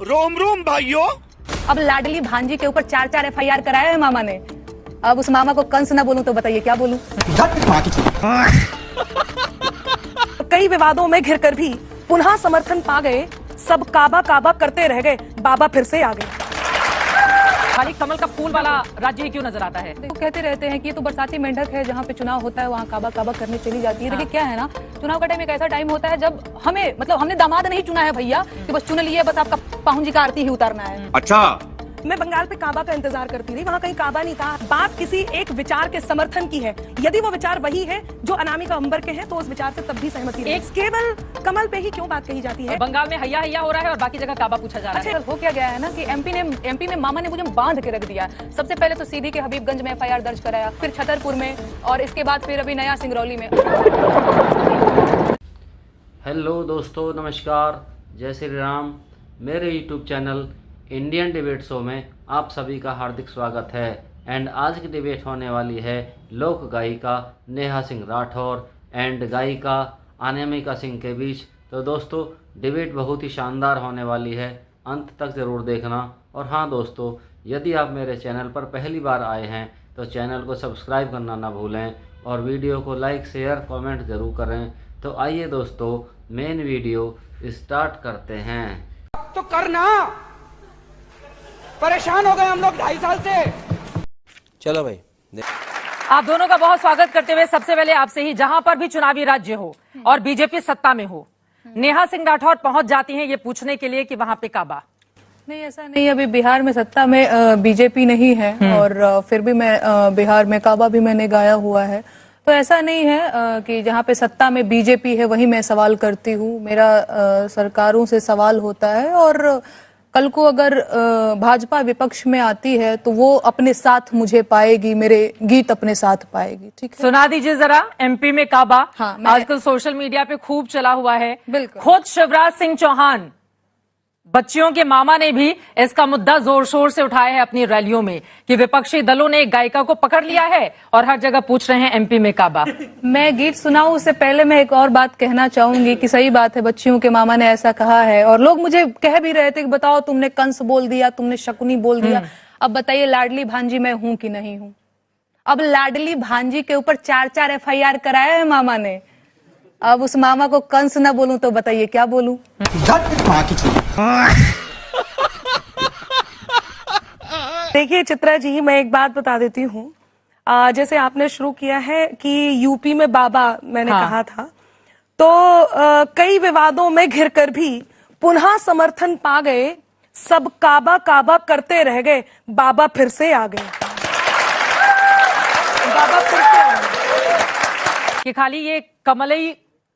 रोम रोम भाइयों। अब लाडली भांजी के ऊपर 4 FIR कराया है मामा ने। अब उस मामा को कंस ना बोलूं तो बताइए क्या बोलूं। कई विवादों में घिरकर भी पुनः समर्थन पा गए, सब काबा काबा करते रह गए, बाबा फिर से आ गए। खाली कमल का फूल वाला राज्य ही क्यों नजर आता है? तो कहते रहते हैं कि ये तो बरसाती मेंढक है, जहाँ पे चुनाव होता है वहाँ काबा काबा करने चली जाती है। देखिए क्या है ना, चुनाव का टाइम एक ऐसा टाइम होता है जब हमें मतलब हमने दामाद नहीं चुना है भैया कि बस चुन लिए, बस आपका पाहुन जी का आरती ही उतारना है। अच्छा, मैं बंगाल पे काबा का इंतजार करती रही, वहाँ कहीं काबा नहीं था। बात किसी एक विचार के समर्थन की है, यदि वो विचार वही है जो अनामिका अंबर के हैं तो उस विचार से तब भी सहमति नहीं। केवल कमल पे ही क्यों बात कही जाती है? बंगाल में हैया हैया हो रहा है और बाकी जगह काबा पूछा जा रहा है। हो क्या गया है ना कि एमपी में मामा ने मुझे बांध के रख दिया। सबसे पहले तो सीधी के हबीबगंज में FIR दर्ज कराया, फिर छतरपुर में, और इसके बाद फिर अभी नया सिंगरौली में। हेलो दोस्तों, नमस्कार, जय श्री राम। मेरे YouTube channel Indian debate show में आप सभी का हार्दिक स्वागत है। एंड आज की डिबेट होने वाली है लोक गायिका नेहा सिंह राठौर एंड गायिका अनामिका सिंह के बीच। तो दोस्तों, डिबेट बहुत ही शानदार होने वाली है, अंत तक ज़रूर देखना। और हाँ दोस्तों, यदि आप मेरे चैनल पर पहली बार आए हैं तो चैनल को सब्सक्राइब करना ना भूलें और वीडियो को लाइक शेयर कमेंट ज़रूर करें। तो आइए दोस्तों, मेन वीडियो स्टार्ट करते हैं। तो करना, परेशान हो गए हम लोग 2.5 साल से। चलो भाई, आप दोनों का बहुत स्वागत करते हुए सबसे पहले आपसे ही, जहां पर भी चुनावी राज्य हो और बीजेपी सत्ता में हो, नेहा सिंह राठौर पहुंच जाती हैं ये पूछने के लिए कि वहां पे काबा। नहीं, ऐसा नहीं। अभी बिहार में सत्ता में बीजेपी नहीं है और फिर भी मैं बिहार में काबा भी मैंने गाया हुआ है। तो ऐसा नहीं है कि जहाँ पे सत्ता में बीजेपी है वही मैं सवाल करती हूँ। मेरा सरकारों से सवाल होता है, और कल को अगर भाजपा विपक्ष में आती है तो वो अपने साथ मुझे पाएगी, मेरे गीत अपने साथ पाएगी। ठीक है, सुना दीजिए जरा एमपी में काबा। हाँ, आजकल सोशल मीडिया पे खूब चला हुआ है। बिल्कुल। खुद शिवराज सिंह चौहान, बच्चियों के मामा ने भी इसका मुद्दा जोर शोर से उठाया है अपनी रैलियों में कि विपक्षी दलों ने एक गायिका को पकड़ लिया है और हर जगह पूछ रहे हैं एमपी में काबा। मैं गीत सुनाऊं उससे पहले मैं एक और बात कहना चाहूंगी कि सही बात है, बच्चियों के मामा ने ऐसा कहा है और लोग मुझे कह भी रहे थे कि बताओ तुमने कंस बोल दिया, तुमने शकुनी बोल दिया। अब बताइए लाडली भांजी मैं हूं कि नहीं हूं? अब लाडली भांजी के ऊपर 4 FIR कराया है मामा ने। अब उस मामा को कंस ना बोलूं तो बताइए क्या बोलूं। देखिए चित्रा जी, मैं एक बात बता देती हूँ। जैसे आपने शुरू किया है कि यूपी में बाबा मैंने कहा था, तो कई विवादों में घिरकर भी पुनः समर्थन पा गए, सब काबा काबा करते रह गए, बाबा फिर से आ गए। बाबा फिर से आ गए। कि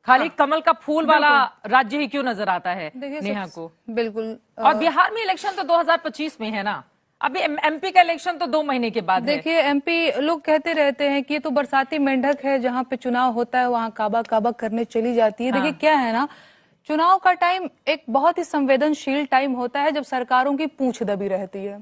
खाली कमल का फूल वाला राज्य ही क्यों नजर आता है नेहा को? बिल्कुल। और बिहार में इलेक्शन तो 2025 में है ना, अभी एमपी का इलेक्शन तो 2 महीने के बाद है। देखिए एमपी, लोग कहते रहते हैं कि ये तो बरसाती मेंढक है, जहाँ पे चुनाव होता है वहाँ काबा काबा करने चली जाती है। देखिए क्या है ना, चुनाव का टाइम एक बहुत ही संवेदनशील टाइम होता है जब सरकारों की पूंछ दबी रहती है।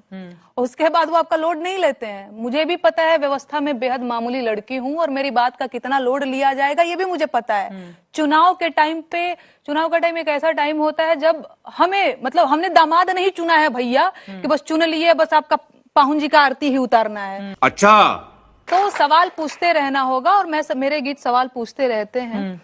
उसके बाद वो आपका लोड नहीं लेते हैं। मुझे भी पता है, व्यवस्था में बेहद मामूली लड़की हूँ और मेरी बात का कितना लोड लिया जाएगा ये भी मुझे पता है। चुनाव के टाइम पे, चुनाव का टाइम एक ऐसा टाइम होता है जब हमें मतलब हमने दामाद नहीं चुना है भैया कि बस चुन लिए, बस आपका पाहुन जी का आरती ही उतारना है। अच्छा, तो सवाल पूछते रहना होगा और मेरे गीत सवाल पूछते रहते हैं।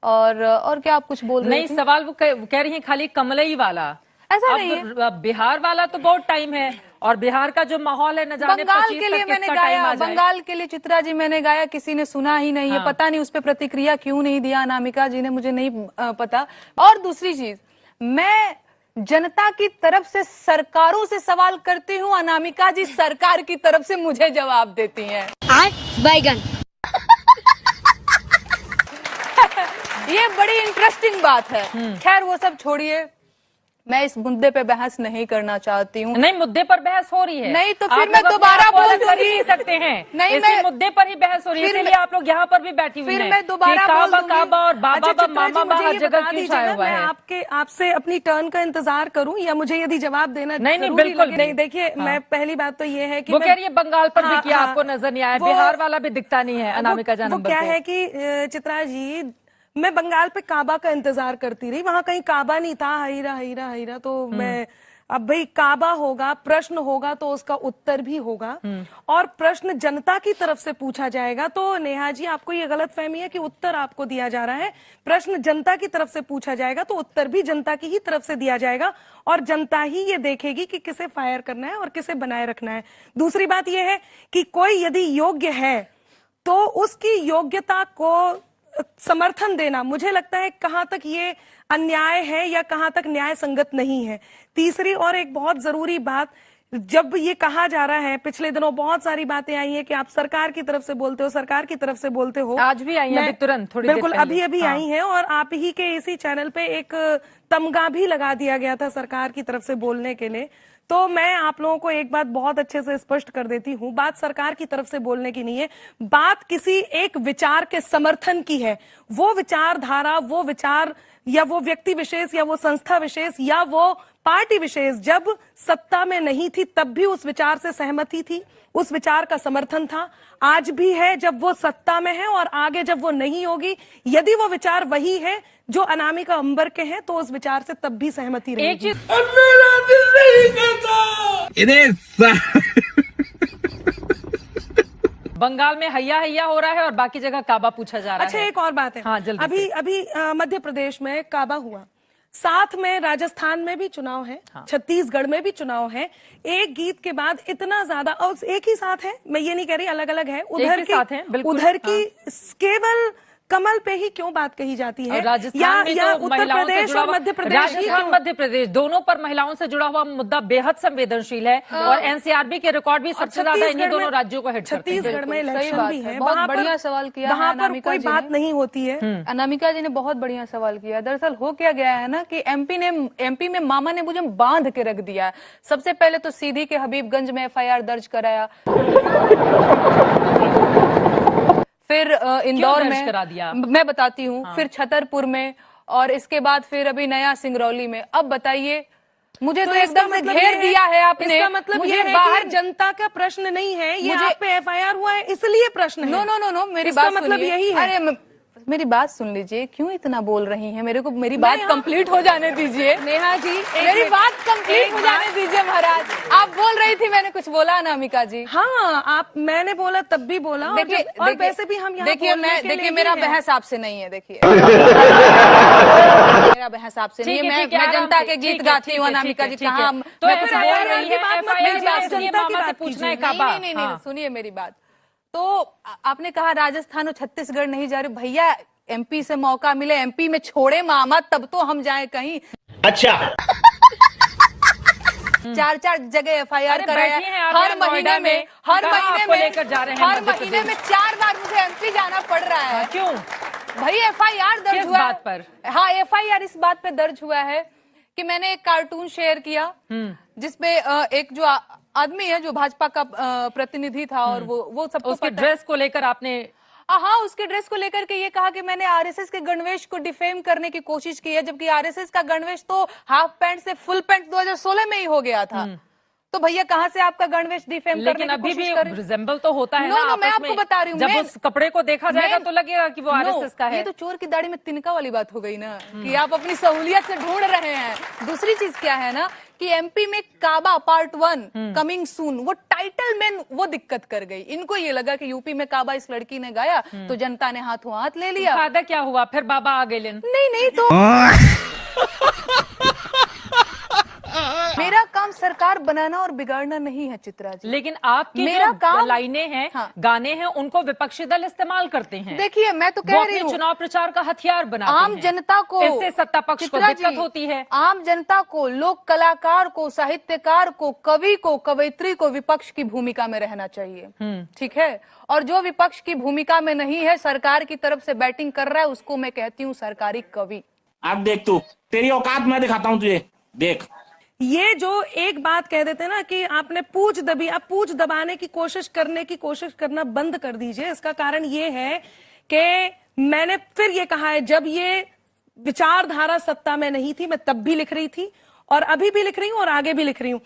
और क्या आप कुछ बोल रहे नहीं, सवाल वो कह रही हैं खाली कमलई वाला। ऐसा नहीं है। बिहार वाला तो बहुत टाइम है और बिहार का जो माहौल है न जाने बंगाल के लिए मैंने गाया, बंगाल के लिए चित्रा जी मैंने गाया, किसी ने सुना ही नहीं है। पता नहीं उस पर प्रतिक्रिया क्यों नहीं दिया अनामिका जी ने, मुझे नहीं पता। और दूसरी चीज, मैं जनता की तरफ से सरकारों से सवाल करती हूँ, अनामिका जी सरकार की तरफ से मुझे जवाब देती हैं। बैगन ये बड़ी इंटरेस्टिंग बात है। खैर वो सब छोड़िए, मैं इस मुद्दे पे बहस नहीं करना चाहती हूँ। नहीं, मुद्दे पर बहस हो रही है। नहीं तो फिर मैं दोबारा बोल दूंगी। कर ही नहीं सकते हैं। नहीं, इसी मुद्दे पर ही बहस हो रही है, इसलिए आप लोग यहाँ पर भी बैठी हुई हैं। फिर मैं दोबारा बोल दूंगी। काबा और बाबा मामा हर जगह क्यों छाया हुआ है? मैं आपसे अपनी टर्न का इंतजार करूं या मुझे यदि जवाब देना? नहीं, बिल्कुल नहीं। देखिए, मैं पहली बात तो ये है कि वो कह रही है बंगाल पर भी किया, आपको नजर नहीं आया, बिहार वाला भी दिखता नहीं है अनामिका जान। वो क्या है कि चित्रा जी, मैं बंगाल पे काबा का इंतजार करती रही, वहां कहीं काबा नहीं था, हीरा हीरा हीरा। तो मैं अब भाई काबा होगा, प्रश्न होगा तो उसका उत्तर भी होगा, और प्रश्न जनता की तरफ से पूछा जाएगा। तो नेहा जी, आपको ये गलतफहमी है कि उत्तर आपको दिया जा रहा है। प्रश्न जनता की तरफ से पूछा जाएगा तो उत्तर भी जनता की ही तरफ से दिया जाएगा, और जनता ही ये देखेगी कि किसे फायर करना है और किसे बनाए रखना है। दूसरी बात यह है कि कोई यदि योग्य है तो उसकी योग्यता को समर्थन देना, मुझे लगता है कहां तक ये अन्याय है या कहां तक न्याय संगत नहीं है। तीसरी और एक बहुत जरूरी बात, जब ये कहा जा रहा है, पिछले दिनों बहुत सारी बातें आई हैं कि आप सरकार की तरफ से बोलते हो, सरकार की तरफ से बोलते हो। आज भी आई है, अभी तुरंत थोड़ी देर बिल्कुल पहले। अभी आई हैं, और आप ही के इसी चैनल पे एक तमगा भी लगा दिया गया था सरकार की तरफ से बोलने के लिए। तो मैं आप लोगों को एक बात बहुत अच्छे से स्पष्ट कर देती हूं, बात सरकार की तरफ से बोलने की नहीं है, बात किसी एक विचार के समर्थन की है। वो विचारधारा, वो विचार, या वो व्यक्ति विशेष, या वो संस्था विशेष, या वो पार्टी विशेष जब सत्ता में नहीं थी तब भी उस विचार से सहमति थी, उस विचार का समर्थन था। आज भी है जब वो सत्ता में है, और आगे जब वो नहीं होगी, यदि वो विचार वही है जो अनामिका अंबर के हैं, तो उस विचार से तब भी सहमति एक रहेगी। चीज मेरा दिल नहीं कहता। बंगाल में हैया हैया हो रहा है और बाकी जगह काबा पूछा जा रहा अच्छा, है। एक और बात है। हाँ, जल्दी अभी मध्य प्रदेश में काबा हुआ, साथ में राजस्थान में भी चुनाव है, छत्तीसगढ़ में भी चुनाव है। एक गीत के बाद इतना ज्यादा, और एक ही साथ है, मैं ये नहीं कह रही अलग अलग है, एक ही साथ है, बिल्कुल। उधर की केवल कमल पे ही क्यों बात कही जाती है, और राजस्थान में या तो उत्तर महिलाओं से प्रदेश जुड़ा और हुआ, मध्य प्रदेश ही राजस्थान क्यों? मध्य प्रदेश दोनों पर महिलाओं से जुड़ा हुआ मुद्दा बेहद संवेदनशील है, और एनसीआरबी के रिकॉर्ड भी सबसे ज्यादा इन्हीं दोनों राज्यों को हिट करते हैं। छत्तीसगढ़ में सही इलेक्शन बात भी है, है, बहुत वहां पर- बढ़िया सवाल किया है वहां पर अनामिका कोई जी बात ने। नहीं होती है। अनामिका जी ने बहुत बढ़िया सवाल किया। दरअसल हो क्या गया है ना कि एमपी में मामा ने मुझे बांध के रख दिया। सबसे पहले तो सीधी के हबीबगंज में एफआईआर दर्ज कराया, फिर इंदौर दर्ज में करा दिया? मैं बताती हूँ, फिर छतरपुर में, और इसके बाद फिर अभी नया सिंगरौली में। अब बताइए, मुझे तो एकदम से घेर दिया है आपने। इसका मतलब मुझे ये है बाहर कि जनता का प्रश्न नहीं है, ये मुझे- आप पे एफआईआर हुआ है इसलिए प्रश्न है। नो नो नो नो, मेरी इसका बात मतलब सुनिए। यही है। अरे मेरी बात सुन लीजिए, क्यों इतना बोल रही हैं? मेरे को मेरी बात कंप्लीट हो जाने दीजिए। नेहा जी, मेरी बात कंप्लीट हो जाने दीजिए महाराज। आप बोल रही थी, मैंने कुछ बोला अनामिका जी? हाँ, आप, मैंने बोला तब भी बोला, और वैसे भी हम यहाँ देखिए मेरा बहस आपसे नहीं है। देखिए मेरा बहस आपसे नहीं है। मैं जनता के गीत गाती हूँ अनामिका जी, कहाँ तो मैं ऐसे कुछ बोल बोल रही है, FIR इसलिए मामा से पूछना है काबा। नहीं, सुनिए मेरी बात। तो आपने कहा राजस्थान और छत्तीसगढ़ नहीं जा रहे, भैया एमपी से मौका मिले, एमपी में छोड़े मामा, तब तो हम जाए कहीं। अच्छा, 4 जगह एफआईआर अरे कराया बैठी हैं आप हर यहाँ महीने नोएडा में, हर कहाँ महीने आपको में, लेकर जा रहे हैं हर मध्य महीने प्रदेश? में 4 बार मुझे एमपी जाना पड़ रहा है। क्यों? भाई एफआईआर दर्ज किस हुआ बात पर? हाँ, एफआईआर इस बात पे दर्ज हुआ है कि मैंने एक कार्टून शेयर किया जिसपे एक जो आदमी है जो भाजपा का प्रतिनिधि था, और वो सबको उसके पता- ड्रेस को लेकर आपने हाँ, उसके ड्रेस को लेकर के ये कहा कि मैंने आरएसएस के गणवेश को डिफेम करने की कोशिश की है, जबकि आरएसएस का गणवेश तो हाफ पैंट से फुल पैंट 2016 में ही हो गया था। तो भैया कहाँ से आपका गणवेश डिफेम करने लेकिन की अभी कोशिश भी कर रहे? रिजेंबल तो होता है नो, ना नो, मैं आपस आपको में। बता रही हूँ, जब मैं- उस कपड़े को देखा जाएगा तो लगेगा कि वो नो, आरएसएस का है। ये तो चोर की दाढ़ी में तिनका वाली बात हो गई ना, कि आप अपनी सहूलियत से ढूंढ रहे हैं। दूसरी चीज क्या है ना कि एमपी में काबा पार्ट 1 कमिंग सून, वो टाइटल में वो दिक्कत कर गई। इनको ये लगा कि यूपी में काबा इस लड़की ने गाया तो जनता ने हाथों हाथ ले लिया। फायदा क्या हुआ फिर? बाबा आ गए लेन। नहीं तो मेरा काम सरकार बनाना और बिगाड़ना नहीं है चित्रा जी। लेकिन आपकी मेरा जो काम- लाइनें हैं, हाँ। गाने हैं, उनको विपक्षी दल इस्तेमाल करते हैं। देखिए, मैं तो वो कह अपने रही हूँ, चुनाव प्रचार का हथियार बनाते आम हैं। जनता को, इससे सत्ता पक्ष को चित्रा दिक्कत जी, होती है। आम जनता को, लोक कलाकार को, साहित्यकार को, कवि को, कवयित्री को विपक्ष की भूमिका में रहना चाहिए। ठीक है, और जो विपक्ष की भूमिका में नहीं है, सरकार की तरफ से बैटिंग कर रहा है, उसको मैं कहती हूँ सरकारी कवि। अब देख तू, तेरी औकात मैं दिखाता हूँ तुझे, देख। ये जो एक बात कह देते ना कि आपने पूछ दबी, अब पूछ दबाने की कोशिश करना बंद कर दीजिए। इसका कारण ये है कि मैंने फिर ये कहा है, जब ये विचारधारा सत्ता में नहीं थी, मैं तब भी लिख रही थी, और अभी भी लिख रही हूं, और आगे भी लिख रही हूं।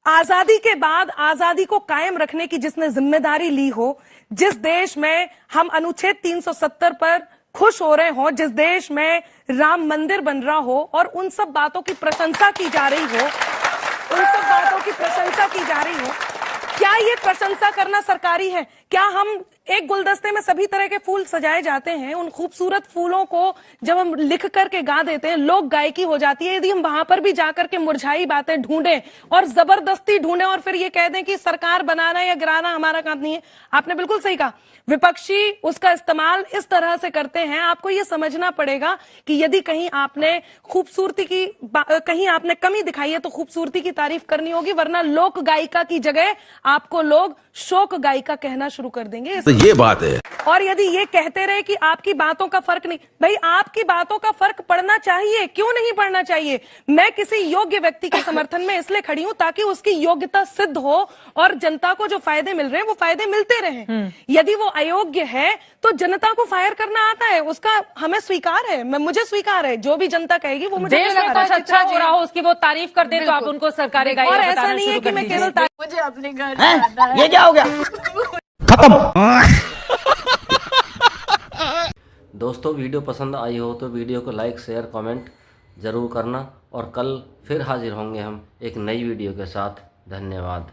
आजादी के बाद आजादी को कायम रखने की जिसने जिम्मेदारी ली हो, जिस देश में हम अनुच्छेद 370 पर खुश हो रहे हो, जिस देश में राम मंदिर बन रहा हो और उन सब बातों की प्रशंसा की जा रही हो, उन सब बातों की प्रशंसा की जा रही है। क्या ये प्रशंसा करना सरकारी है? क्या हम एक गुलदस्ते में सभी तरह के फूल सजाए जाते हैं, उन खूबसूरत फूलों को जब हम लिख करके गा देते हैं, लोक गायकी हो जाती है। यदि हम वहां पर भी जाकर के मुरझाई बातें ढूंढें और जबरदस्ती ढूंढें और फिर ये कह दें कि सरकार बनाना या गिराना हमारा काम नहीं है, आपने बिल्कुल सही कहा। विपक्षी उसका इस्तेमाल इस तरह से करते हैं। आपको ये समझना पड़ेगा कि यदि कहीं आपने खूबसूरती की कहीं आपने कमी दिखाई है तो खूबसूरती की तारीफ करनी होगी, वरना लोक गायिका की जगह आपको लोग शोक गायिका कहना शुरू कर देंगे। तो ये बात है। और यदि ये कहते रहे कि आपकी बातों का फर्क नहीं, भाई आपकी बातों का फर्क पड़ना चाहिए, क्यों नहीं पड़ना चाहिए? मैं किसी योग्य व्यक्ति के समर्थन में इसलिए खड़ी हूं ताकि उसकी योग्यता सिद्ध हो और जनता को जो फायदे मिल रहे हैं वो फायदे मिलते रहें। यदि वो अयोग्य है तो जनता को फायर करना आता है, उसका हमें स्वीकार है, मुझे स्वीकार है। जो भी जनता कहेगी वो मुझे देश में स्वीकार है। कुछ अच्छा हो रहा हो उसकी वो तारीफ कर दे तो आप उनको सरकारी गायिका और ऐसा बताना नहीं है शुरू कि कर मैं दीजिए। केवल मुझे अपने घर जाना है। ये क्या हो गया? दोस्तों वीडियो पसंद आई हो तो वीडियो को लाइक शेयर कमेंट ज़रूर करना और कल फिर हाजिर होंगे हम एक नई वीडियो के साथ। धन्यवाद।